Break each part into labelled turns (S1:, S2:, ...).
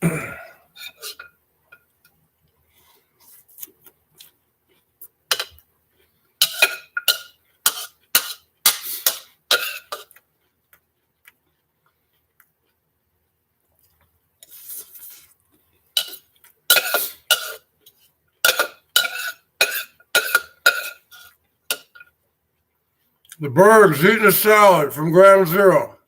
S1: The Bergs eating a salad from Ground Zero.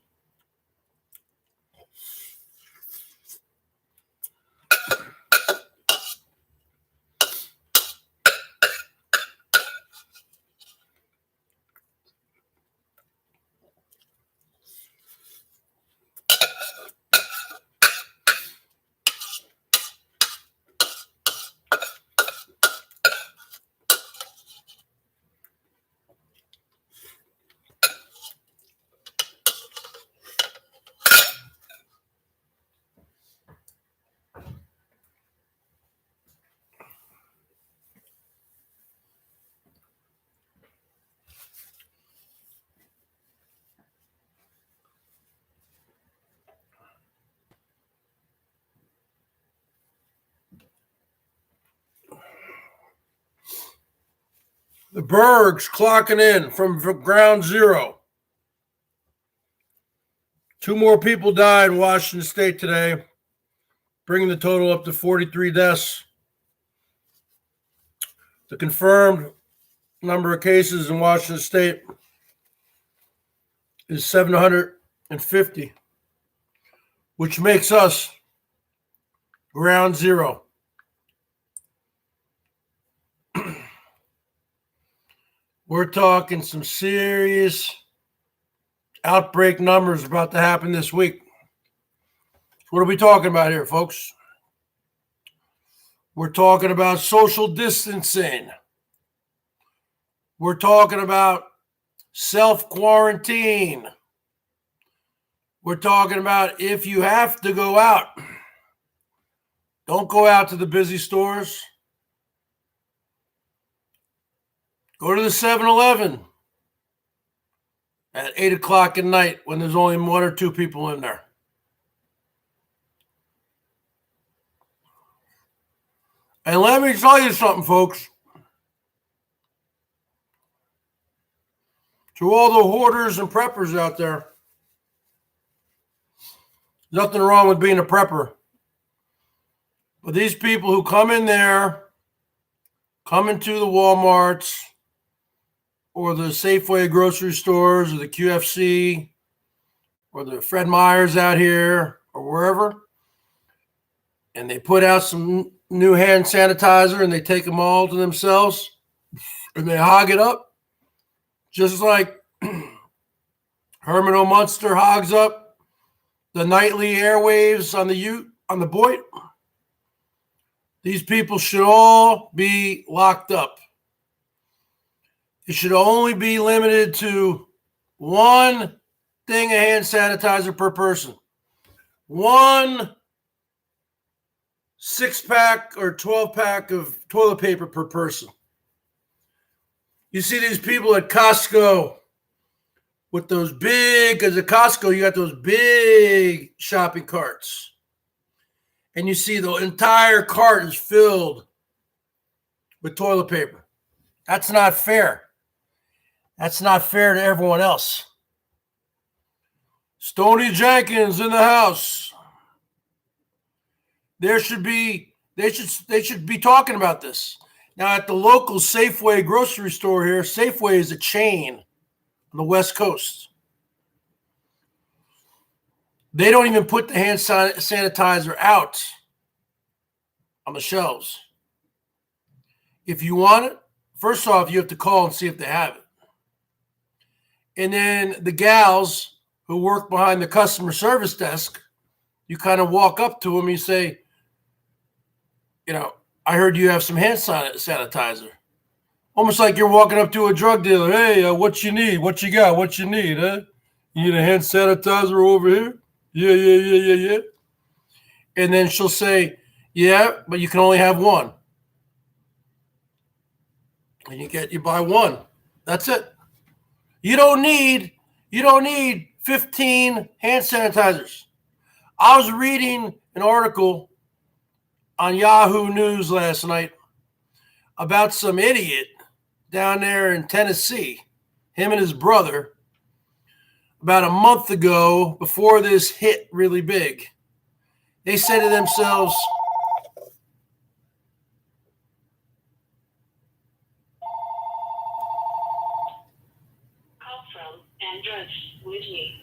S1: The Bergs clocking in from Ground Zero. 2 more people died in Washington State today, bringing the total up to 43 deaths. The confirmed number of cases in Washington State is 750, which makes us Ground Zero. We're talking some serious outbreak numbers about to happen this week. What are we talking about here, folks? We're talking about social distancing. We're talking about self-quarantine. We're talking about if you have to go out, don't go out to the busy stores. Go to the 7-Eleven at 8 o'clock at night when there's only 1 or 2 people in there. And let me tell you something, folks. To all the hoarders and preppers out there, nothing wrong with being a prepper. But these people who come in there, come into the Walmarts or the Safeway grocery stores or the QFC or the Fred Meyers out here or wherever, and they put out some new hand sanitizer and they take them all to themselves and they hog it up, just like Herman O. Munster hogs up the nightly airwaves on the Boyd. These people should all be locked up. It should only be limited to 1 thing of hand sanitizer per person. 1 6-pack or 12-pack of toilet paper per person. You see these people at Costco with those big, because at Costco you got those big shopping carts. And you see the entire cart is filled with toilet paper. That's not fair. That's not fair to everyone else. Stoney Jenkins in the house. They should be talking about this. Now at the local Safeway grocery store here, Safeway is a chain on the West Coast. They don't even put the hand sanitizer out on the shelves. If you want it, first off, you have to call and see if they have it. And then the gals who work behind the customer service desk, you kind of walk up to them and you say, I heard you have some hand sanitizer. Almost like you're walking up to a drug dealer. Hey, what you need? What you got? What you need, huh? You need a hand sanitizer over here? Yeah. And then she'll say, yeah, but you can only have 1. And you buy 1. That's it. You don't need 15 hand sanitizers. I was reading an article on Yahoo News last night about some idiot down there in Tennessee, him and his brother, about a month ago, before this hit really big. They said to themselves,
S2: call from Andros with me.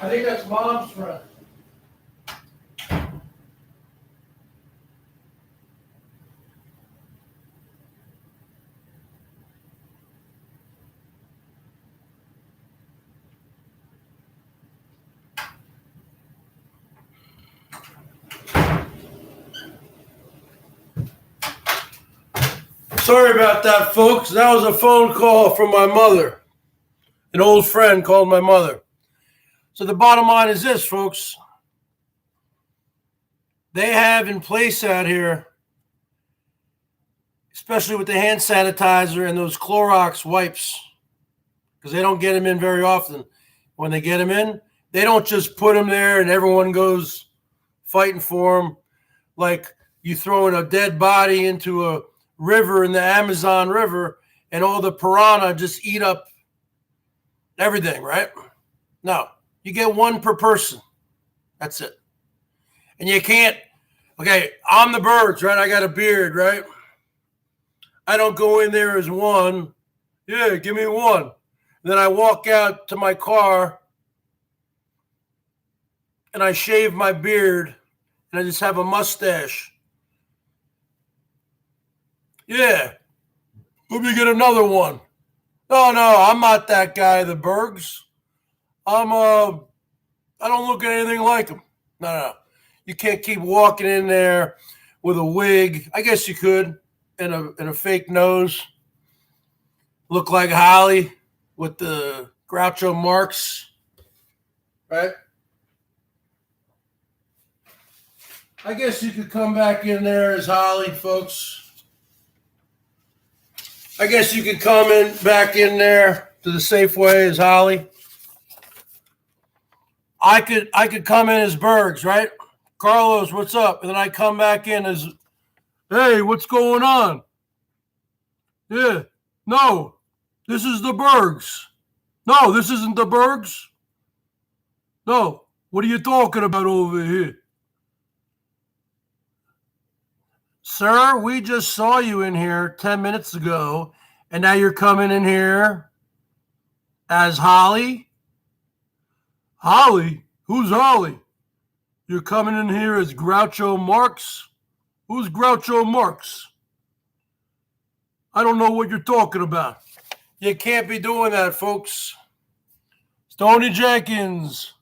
S1: I think that's Mom's friend. Sorry about that, folks. That was a phone call from my mother. An old friend called my mother. So the bottom line is this, folks. They have in place out here, especially with the hand sanitizer and those Clorox wipes, because they don't get them in very often. When they get them in, they don't just put them there and everyone goes fighting for them like you throwing a dead body into a river in the Amazon River and all the piranha just eat up everything, right? No, you get one per person. That's it. And you can't, okay, I'm the Bergs, right? I got a beard, right? I don't go in there as one. Yeah, give me one. Then I walk out to my car and I shave my beard and I just have a mustache. Yeah, let me get another one. No, I'm not that guy, the Bergs. I don't look at anything like him. No. You can't keep walking in there with a wig. I guess you could, and a fake nose. Look like Holly with the Groucho Marx, right? I guess you could come back in there as Holly, folks. I guess you could come in back in there to the Safeway as Holly. I could come in as Bergs, right? Carlos, what's up? And then I come back in as, hey, what's going on? Yeah, no, this is the Bergs. No, this isn't the Bergs. No, what are you talking about over here? Sir, we just saw you in here 10 minutes ago, and now you're coming in here as Holly? Holly? Who's Holly? You're coming in here as Groucho Marx? Who's Groucho Marx? I don't know what you're talking about. You can't be doing that, folks. Stoney Jenkins.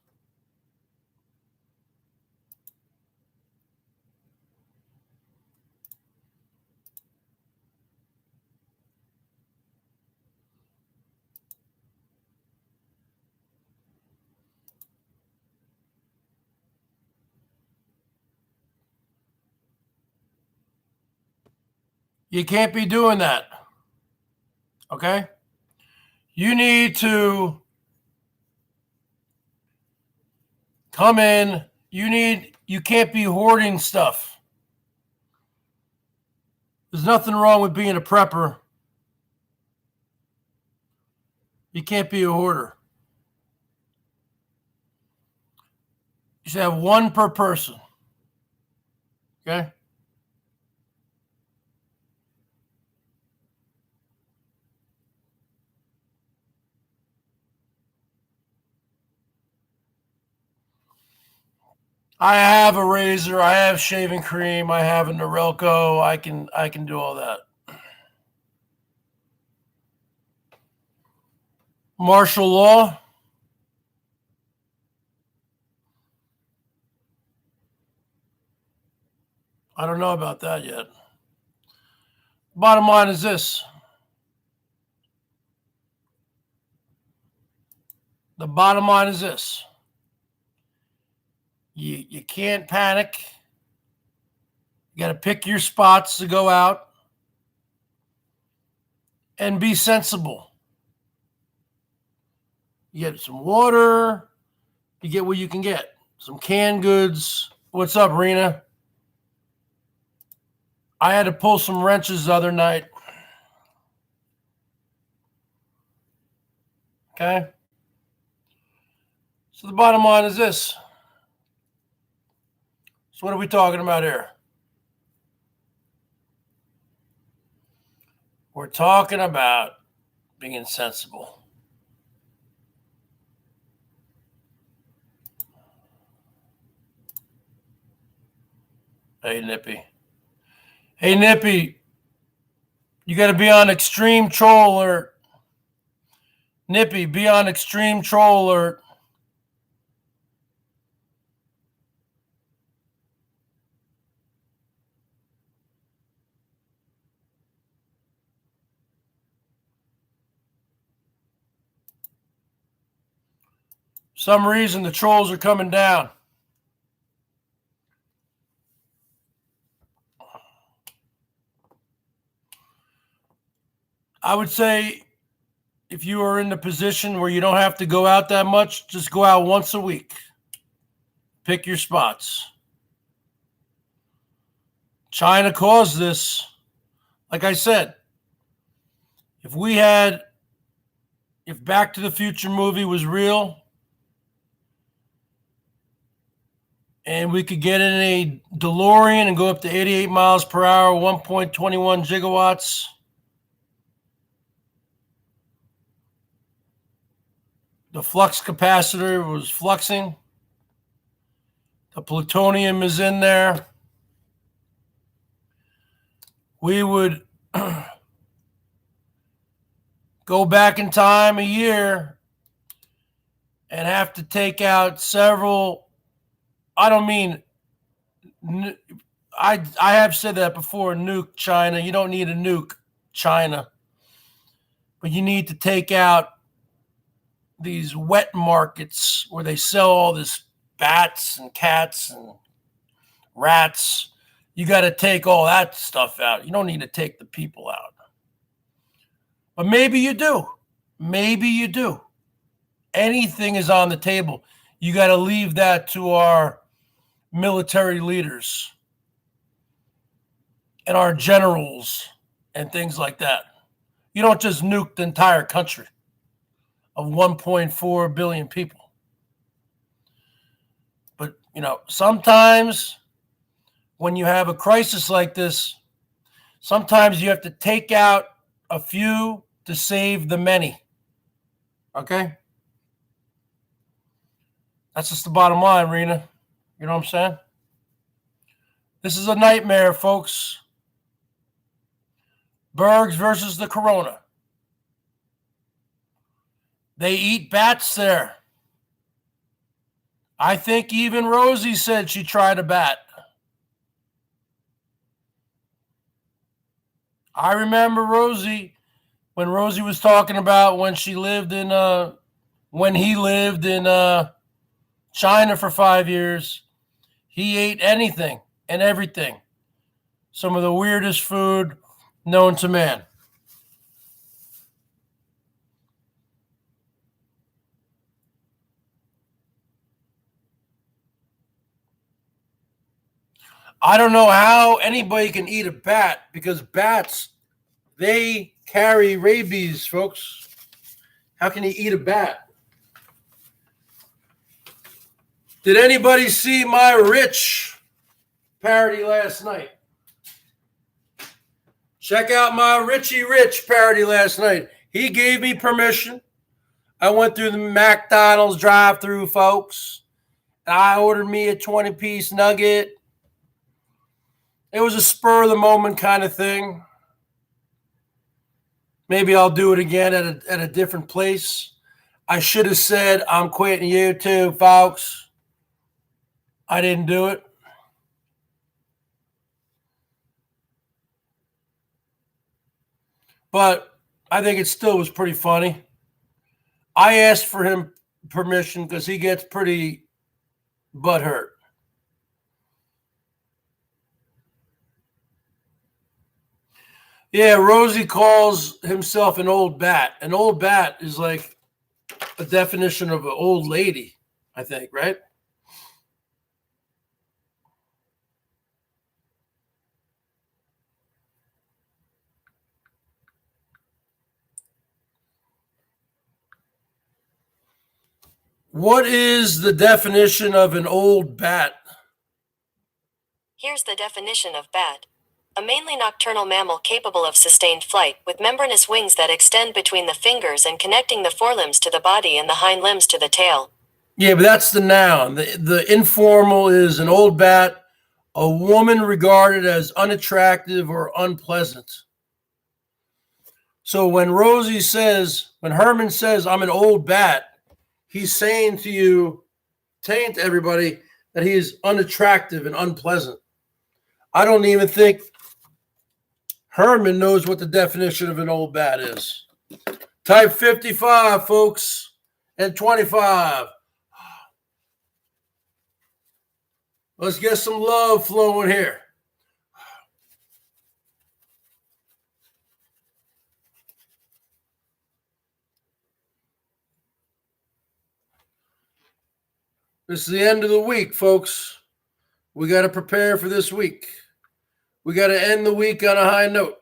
S1: You can't be doing that. Okay? You need to come in. You can't be hoarding stuff. There's nothing wrong with being a prepper. You can't be a hoarder. You should have one per person. Okay? I have a razor. I have shaving cream. I have a Norelco. I can do all that. Martial law. I don't know about that yet. Bottom line is this. The bottom line is this. You can't panic. You got to pick your spots to go out and be sensible. You get some water. You get what you can get. Some canned goods. What's up, Rena? I had to pull some wrenches the other night. Okay? So the bottom line is this. So what are we talking about here? We're talking about being sensible. Hey, Nippy. Hey, Nippy. You got to be on extreme troll alert. Nippy, be on extreme troll alert. Some reason the trolls are coming down. I would say if you are in the position where you don't have to go out that much, just go out once a week. Pick your spots. China caused this. Like I said, if Back to the Future movie was real and we could get in a DeLorean and go up to 88 miles per hour, 1.21 gigawatts, the flux capacitor was fluxing, the plutonium is in there, we would go back in time a year and have to take out several. I don't mean, I have said that before, nuke China. You don't need a nuke China. But you need to take out these wet markets where they sell all this bats and cats and rats. You got to take all that stuff out. You don't need to take the people out. But maybe you do. Maybe you do. Anything is on the table. You got to leave that to our military leaders and our generals and things like that. You don't just nuke the entire country of 1.4 billion people. But, sometimes when you have a crisis like this, sometimes you have to take out a few to save the many. Okay? That's just the bottom line, Rena. You know what I'm saying? This is a nightmare, folks. BERGS versus the corona. They eat bats there. I think even Rosie said she tried a bat. I remember Rosie, when Rosie was talking about when he lived in China for 5 years. He ate anything and everything. Some of the weirdest food known to man. I don't know how anybody can eat a bat, because bats, they carry rabies, folks. How can you eat a bat? Did anybody see my Rich parody last night? Check out my Richie Rich parody last night. He gave me permission. I went through the McDonald's drive-thru, folks. And I ordered me a 20-piece nugget. It was a spur-of-the-moment kind of thing. Maybe I'll do it again at a different place. I should have said, I'm quitting YouTube, folks. I didn't do it. But I think it still was pretty funny. I asked for him permission because he gets pretty butthurt. Yeah, Rosie calls himself an old bat. An old bat is like a definition of an old lady, I think, right? What is the definition of an old bat?
S3: Here's the definition of bat. A mainly nocturnal mammal capable of sustained flight, with membranous wings that extend between the fingers and connecting the forelimbs to the body and the hind limbs to the tail.
S1: Yeah, but that's the noun. The informal is an old bat, a woman regarded as unattractive or unpleasant. So when Herman says, I'm an old bat, he's saying to everybody that he is unattractive and unpleasant. I don't even think Herman knows what the definition of an old bat is. Type 55, folks, and 25. Let's get some love flowing here. This is the end of the week, folks. We got to prepare for this week. We got to end the week on a high note.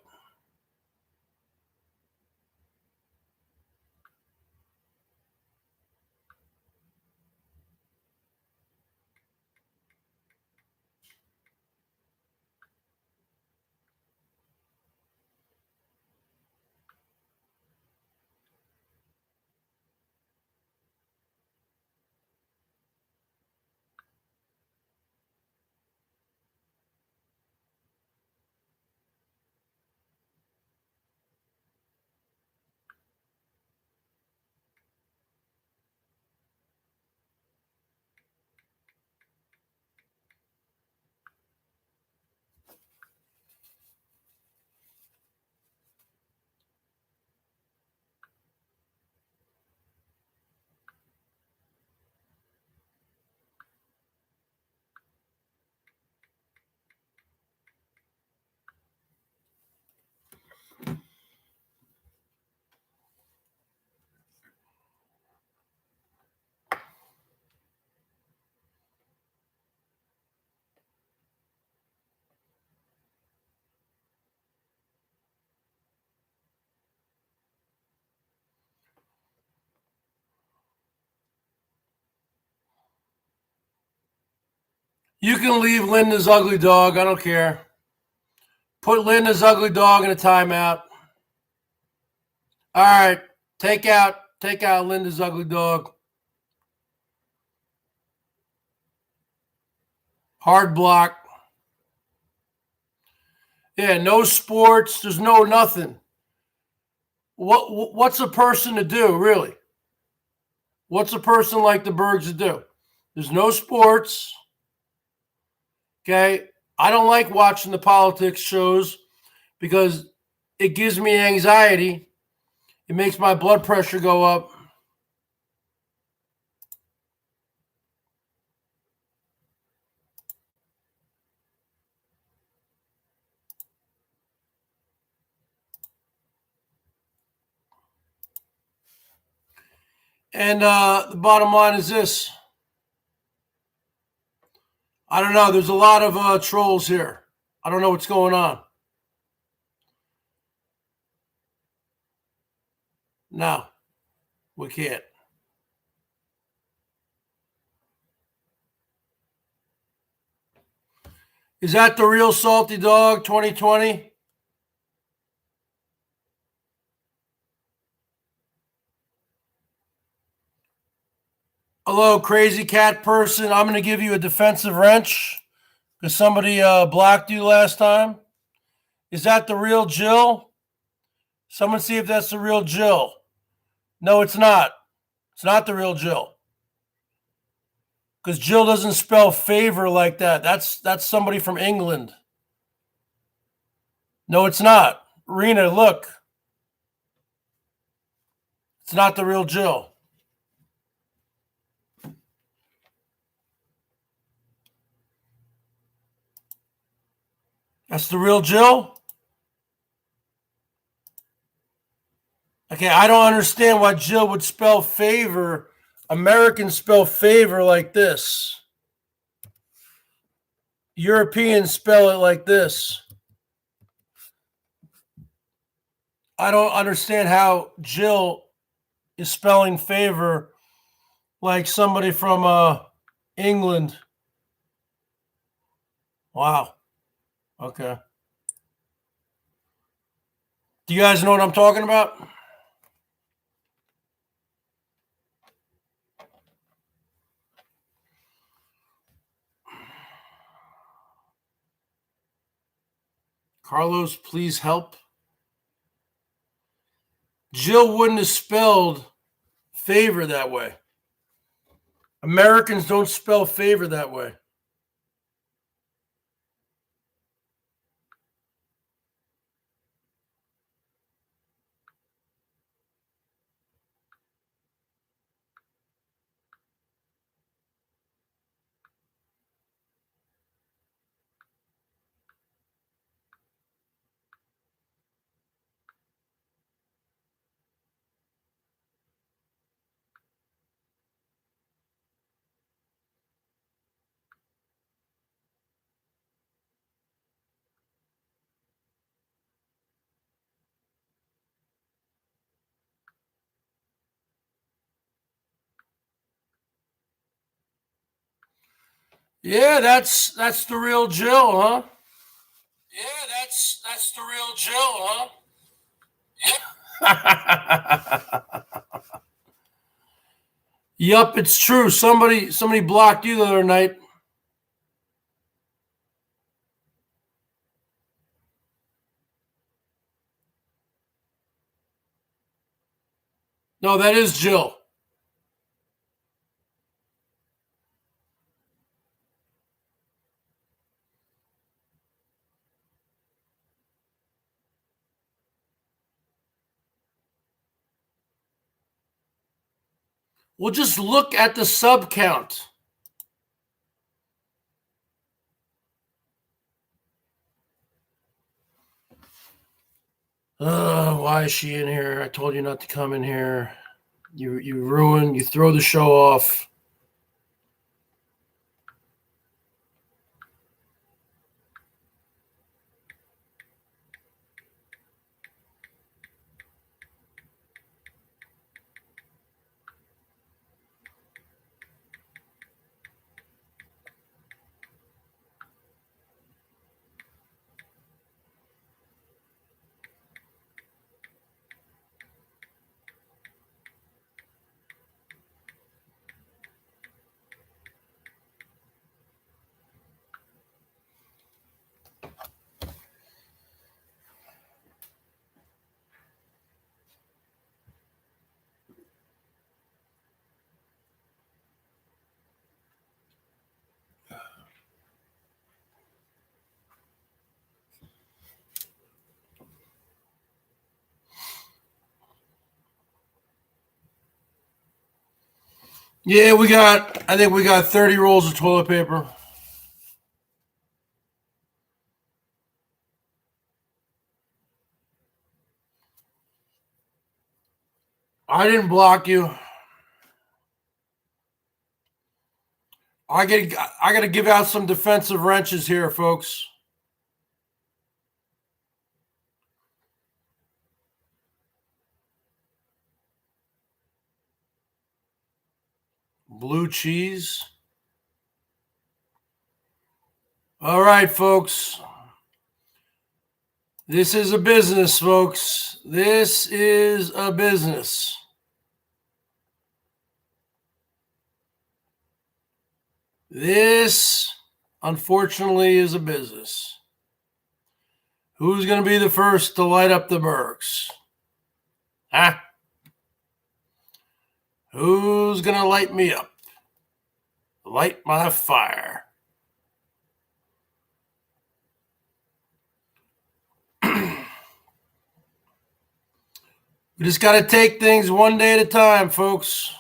S1: You can leave Linda's ugly dog. I don't care. Put Linda's ugly dog in a timeout. All right. Take out Linda's ugly dog. Hard block. Yeah, no sports. There's no nothing. What's a person to do, really? What's a person like the Bergs to do? There's no sports. Okay. I don't like watching the politics shows because it gives me anxiety. It makes my blood pressure go up. And the bottom line is this. I don't know. There's a lot of trolls here. I don't know what's going on. No, we can't. Is that the real Salty Dog 2020? Hello, crazy cat person. I'm going to give you a defensive wrench because somebody blocked you last time. Is that the real Jill? Someone see if that's the real Jill. No, it's not. It's not the real Jill. Because Jill doesn't spell favor like that. That's somebody from England. No, it's not. Rena, look. It's not the real Jill. That's the real Jill? Okay, I don't understand why Jill would spell favor. Americans spell favor like this. Europeans spell it like this. I don't understand how Jill is spelling favor like somebody from England. Wow. Okay. Do you guys know what I'm talking about? Carlos, please help. Jill wouldn't have spelled favor that way. Americans don't spell favor that way. Yeah, that's the real Jill, huh? Yeah, that's the real Jill, huh? Yup, it's true. Somebody blocked you the other night. No, that is Jill. Well, just look at the sub count. Why is she in here? I told you not to come in here. You ruin. You throw the show off. Yeah, I think we got 30 rolls of toilet paper. I didn't block you. I got to give out some defensive wrenches here, folks. Blue cheese. All right, folks. This is a business, folks. This is a business. This, unfortunately, is a business. Who's going to be the first to light up the Bergs? Huh? Who's going to light me up? Light my fire. We just got to take things one day at a time, folks.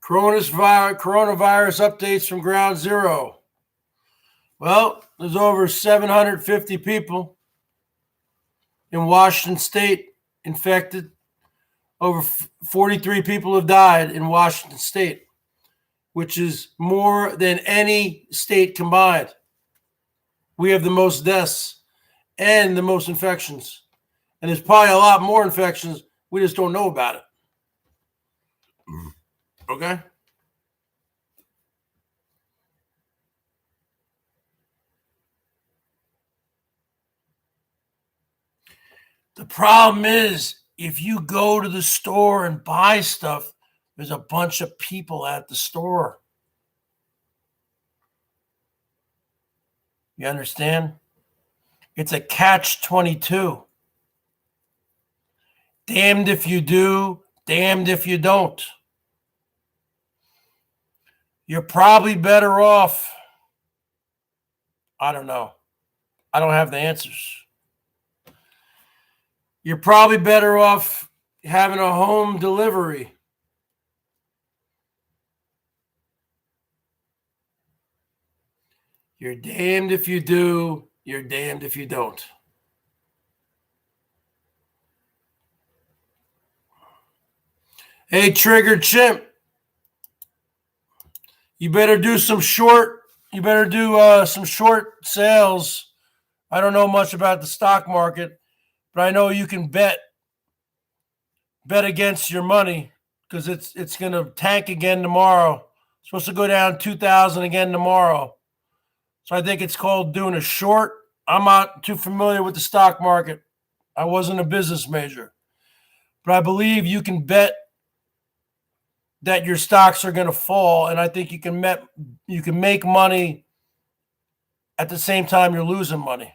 S1: Coronavirus updates from Ground Zero. Well, there's over 750 people. in Washington State infected. Over 43 people have died in Washington State, which is more than any state combined. We have the most deaths and the most infections. And there's probably a lot more infections. We just don't know about it. Okay? The problem is, if you go to the store and buy stuff, there's a bunch of people at the store. You understand? It's a catch-22. Damned if you do, damned if you don't. You're probably better off. I don't know. I don't have the answers. You're probably better off having a home delivery. You're damned if you do, you're damned if you don't. Hey, Triggered Chimp, you better do some short sales. I don't know much about the stock market, but I know you can bet against your money because it's going to tank again tomorrow. It's supposed to go down 2,000 again tomorrow. So I think it's called doing a short. I'm not too familiar with the stock market. I wasn't a business major. But I believe you can bet that your stocks are going to fall, and I think you can make money at the same time you're losing money.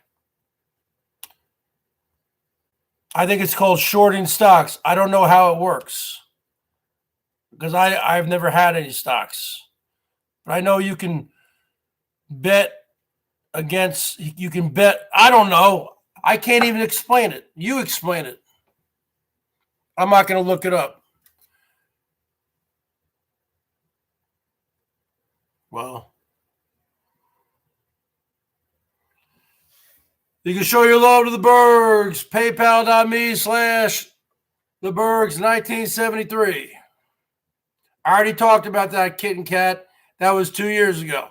S1: I think it's called shorting stocks. I don't know how it works because I've never had any stocks. But I know you can bet against, you can bet, I don't know. I can't even explain it. You explain it. I'm not going to look it up. Well, you can show your love to the Bergs. PayPal.me/thebergs1973. I already talked about that kitten cat. That was 2 years ago.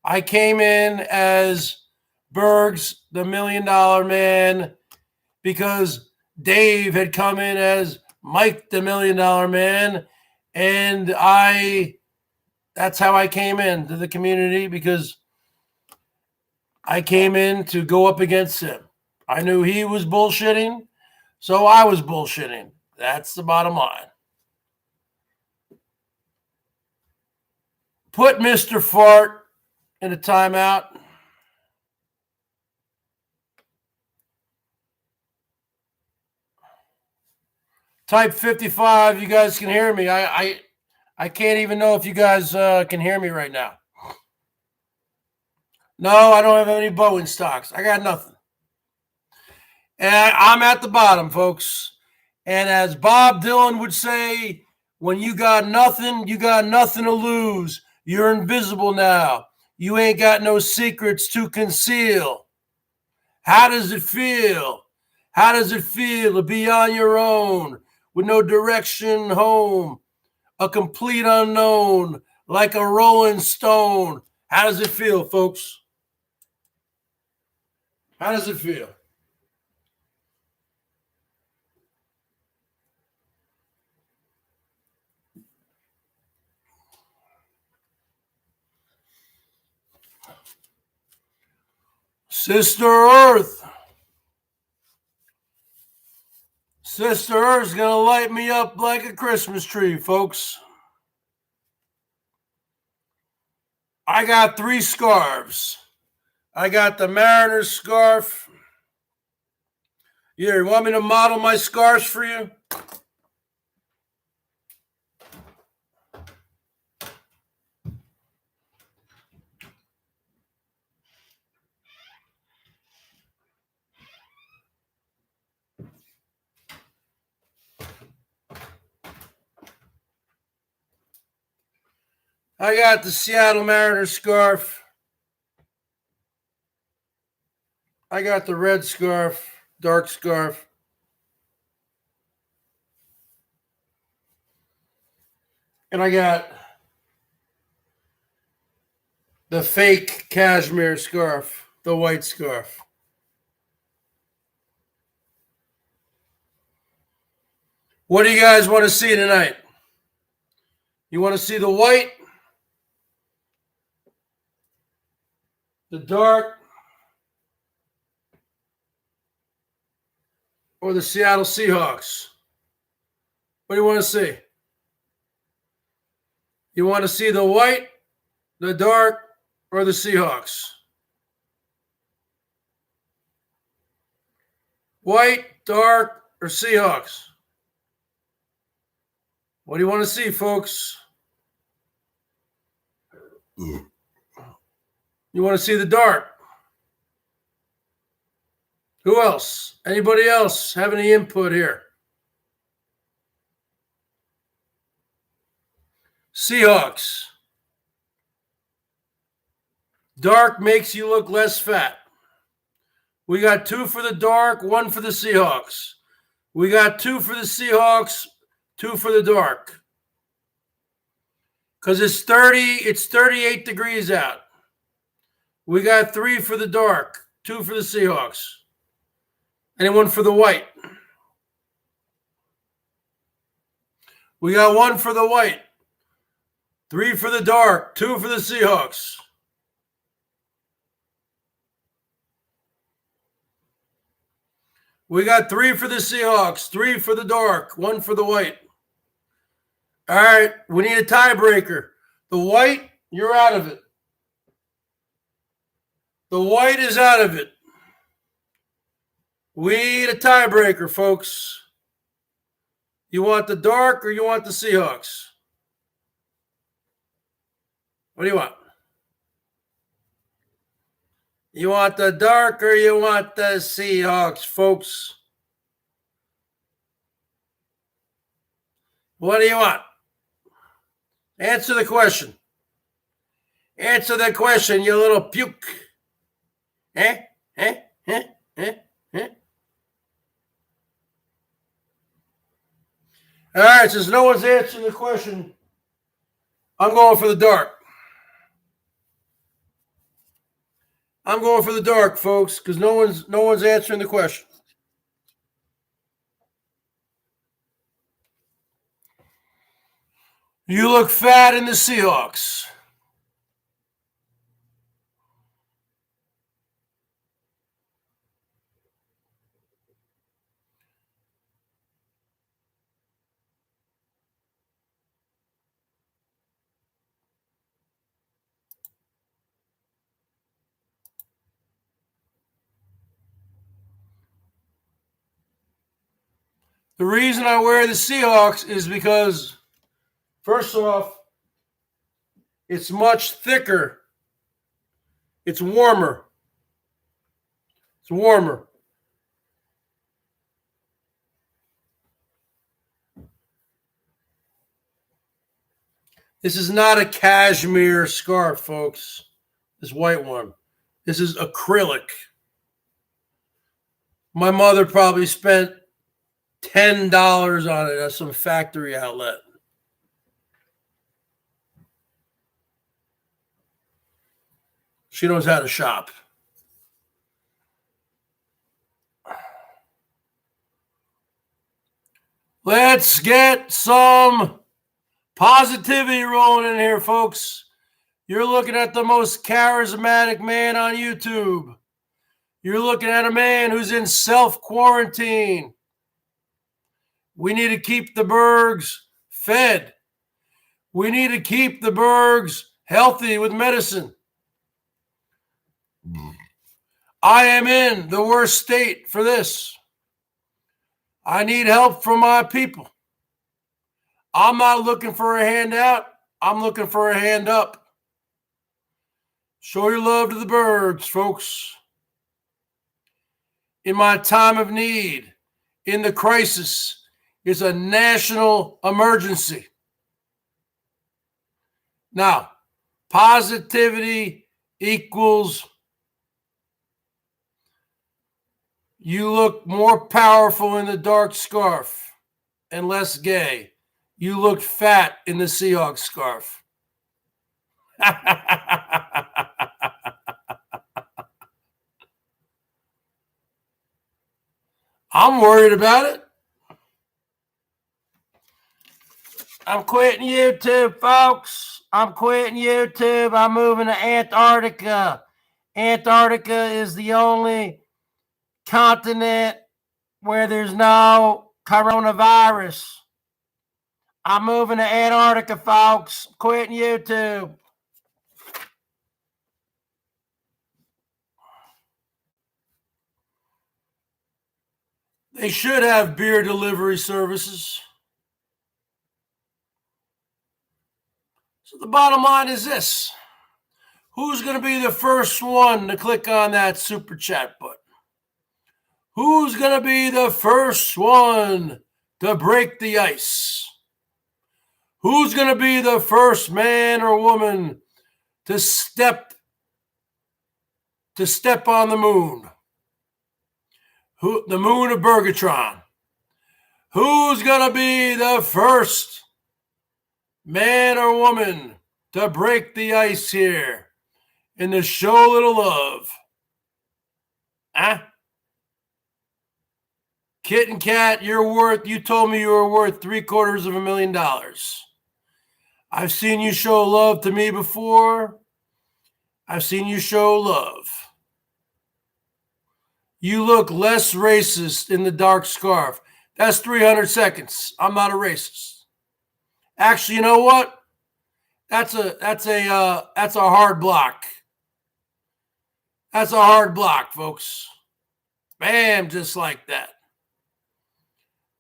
S1: I came in as Bergs, the $1 Million Man, because Dave had come in as Mike, the $1 Million Man. And that's how I came into the community, because I came in to go up against him. I knew he was bullshitting, so I was bullshitting. That's the bottom line. Put Mr. Fart in a timeout. Type 55. You guys can hear me. I can't even know if you guys can hear me right now. No, I don't have any Boeing stocks. I got nothing. And I'm at the bottom, folks. And as Bob Dylan would say, when you got nothing to lose. You're invisible now. You ain't got no secrets to conceal. How does it feel? How does it feel to be on your own with no direction home? A complete unknown, like a rolling stone. How does it feel, folks? How does it feel? Sister Earth. Sister Earth's going to light me up like a Christmas tree, folks. I got 3 scarves. I got the Mariner's scarf. Here, you want me to model my scarves for you? I got the Seattle Mariners scarf. I got the red scarf. dark scarf. And I got the fake cashmere scarf, the white scarf. What do you guys want to see tonight? You want to see the white, the dark, or the Seattle Seahawks? What do you want to see? You want to see the white, the dark, or the Seahawks? White, dark, or Seahawks? What do you want to see, folks? You want to see the dark? Who else? Anybody else have any input here? Seahawks. Dark makes you look less fat. We got 2 for the dark, 1 for the Seahawks. We got 2 for the Seahawks, 2 for the dark. Because it's 38 degrees out. We got 3 for the dark, 2 for the Seahawks. Anyone for the white? We got 1 for the white, 3 for the dark, 2 for the Seahawks. We got 3 for the Seahawks, 3 for the dark, 1 for the white. All right, we need a tiebreaker. The white, you're out of it. The white is out of it. We need a tiebreaker, folks. You want the dark or you want the Seahawks? What do you want? You want the dark or you want the Seahawks, folks? What do you want? Answer the question. Answer the question, you little puke. Eh? Eh? Eh? Eh? Eh? All right, since no one's answering the question, I'm going for the dark. I'm going for the dark, folks, because no one's answering the question. You look fat in the Seahawks. The reason I wear the Seahawks is because, first off, it's much thicker. It's warmer. It's warmer. This is not a cashmere scarf, folks. This white one. This is acrylic. My mother probably spent $10 on it at some factory outlet. She knows how to shop. Let's get some positivity rolling in here, folks. You're looking at the most charismatic man on YouTube. You're looking at a man who's in self-quarantine. We need to keep the Bergs fed. We need to keep the Bergs healthy with medicine. I am in the worst state for this. I need help from my people. I'm not looking for a handout. I'm looking for a hand up. Show your love to the Bergs, folks. In my time of need, in the crisis, it's a national emergency. Now, positivity equals You look more powerful in the dark scarf and less gay. You look fat in the Seahawks scarf. I'm worried about it. I'm quitting YouTube, folks. I'm quitting YouTube. I'm moving to Antarctica. Antarctica is the only continent where there's no coronavirus. I'm moving to Antarctica, folks. Quitting YouTube. They should have beer delivery services. So the bottom line is this. Who's going to be the first one to click on that super chat button? Who's going to be the first one to break the ice? Who's going to be the first man or woman to step on the moon? The moon of Bergatron. Who's going to be the first man or woman to break the ice here in the show Little Love? Huh? Kit and Kat, you told me you were worth $750,000. I've seen you show love to me before. I've seen you show love. You look less racist in the dark scarf. That's 300 seconds. I'm not a racist. Actually, you know what? That's a hard block. That's a hard block, folks. Bam, just like that.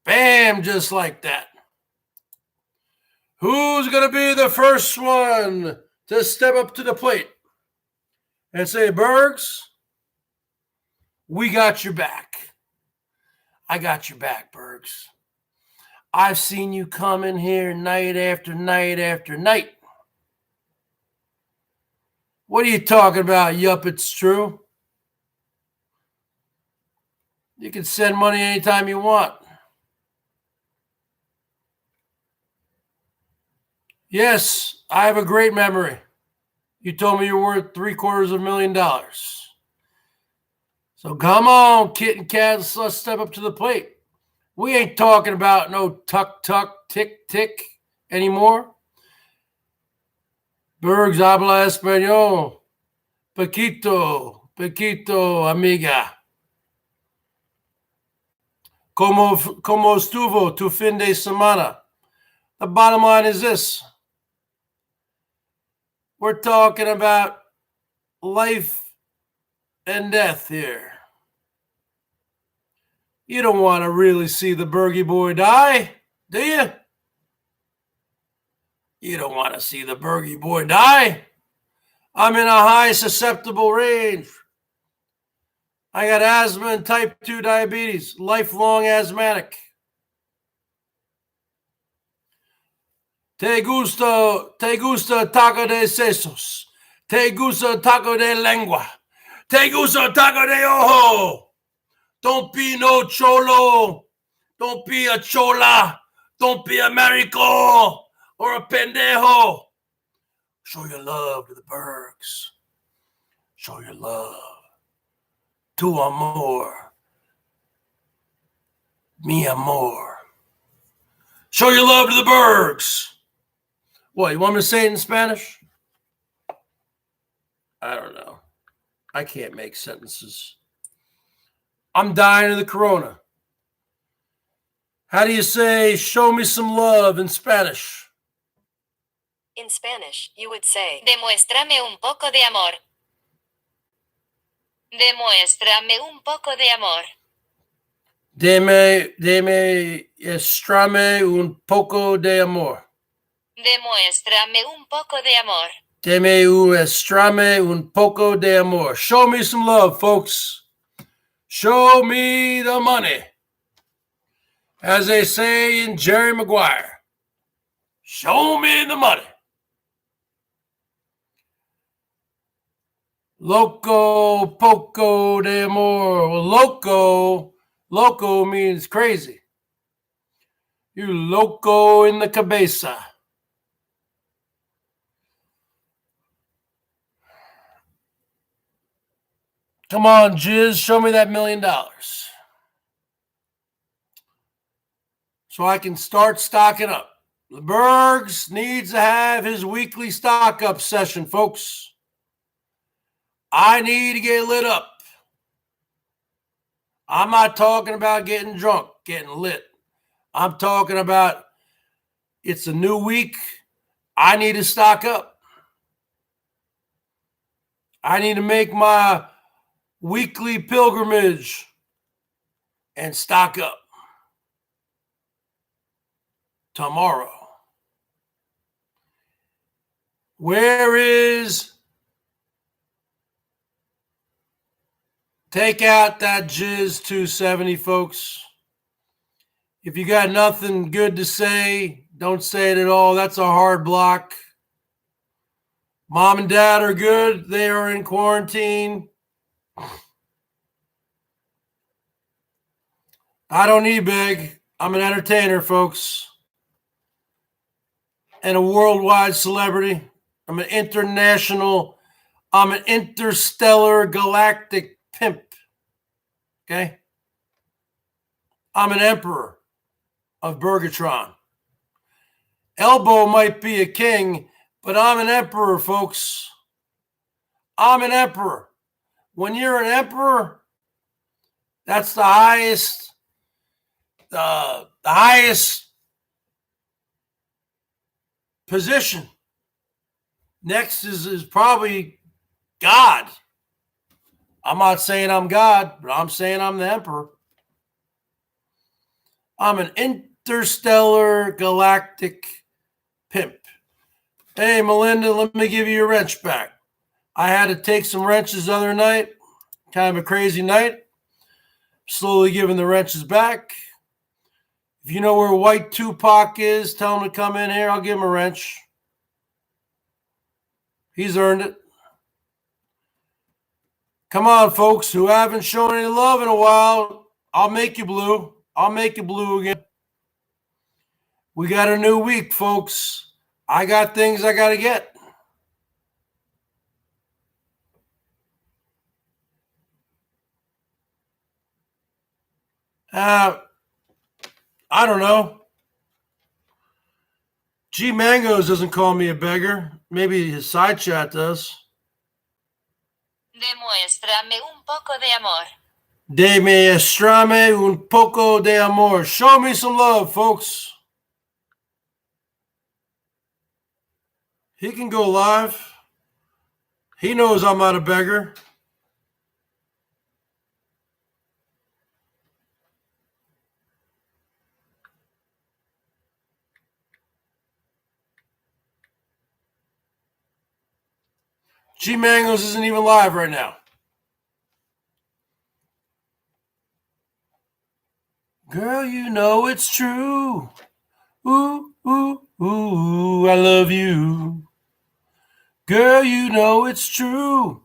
S1: Bam, just like that. Who's going to be the first one to step up to the plate and say, Bergs, we got your back. I got your back, Bergs. I've seen you come in here night after night after night. What are you talking about? Yup, it's true. You can send money anytime you want. Yes, I have a great memory. You told me you're worth $750,000. So come on, Kit and Kat, let's step up to the plate. We ain't talking about no tuck, tick, tick anymore. Bergs habla español. Poquito, amiga. ¿Cómo estuvo tu fin de semana? The bottom line is this. We're talking about life and death here. You don't want to really see the Bergie boy die, do you? You don't want to see the Bergie boy die. I'm in a high susceptible range. I got asthma and type 2 diabetes, lifelong asthmatic. Te gusta taco de sesos. Te gusta taco de lengua. Te gusta taco de ojo. Don't be no cholo. Don't be a chola. Don't be a marico or a pendejo. Show your love to the Bergs. Show your love. Tu amor. Mi amor. Show your love to the Bergs. What, you want me to say it in Spanish? I don't know. I can't make sentences. I'm dying of the corona. How do you say, show me some love in Spanish?
S3: In Spanish, you would say,
S4: Demuéstrame un poco de amor. Demuéstrame un poco de amor.
S1: Demuéstrame un poco de amor.
S4: Demuéstrame un poco de amor.
S1: Demuéstrame un poco de amor. Show me some love, folks. Show me the money. As they say in Jerry Maguire. Show me the money. Loco poco de amor. Well, loco means crazy. You loco in the cabeza. Come on, Jizz, show me that $1 million. So I can start stocking up. The Bergs needs to have his weekly stock up session, folks. I need to get lit up. I'm not talking about getting drunk, getting lit. I'm talking about it's a new week. I need to stock up. I need to make my weekly pilgrimage and stock up tomorrow. Where is take out that Jizz 270, folks? If you got nothing good to say, don't say it at all. That's a hard block. Mom and dad are good. They are in quarantine. I don't need big. I'm an entertainer, folks. And a worldwide celebrity. I'm an interstellar galactic pimp. Okay? I'm an emperor of Bergatron. Elbow might be a king, but I'm an emperor, folks. I'm an emperor. When you're an emperor, that's the highest position. Next is probably God. I'm not saying I'm God, but I'm saying I'm the emperor. I'm an interstellar galactic pimp. Hey, Melinda, let me give you your wrench back. I had to take some wrenches the other night. Kind of a crazy night. Slowly giving the wrenches back. If you know where White Tupac is, tell him to come in here. I'll give him a wrench. He's earned it. Come on, folks who haven't shown any love in a while. I'll make you blue. I'll make you blue again. We got a new week, folks. I got things I got to get. I don't know. G Mangoes doesn't call me a beggar. Maybe his side chat does.
S4: Demuéstrame un poco de amor.
S1: Demuéstrame un poco de amor. Show me some love, folks. He can go live. He knows I'm not a beggar. G Mangoes isn't even live right now. Girl, you know it's true. Ooh, ooh, ooh, I love you. Girl, you know it's true.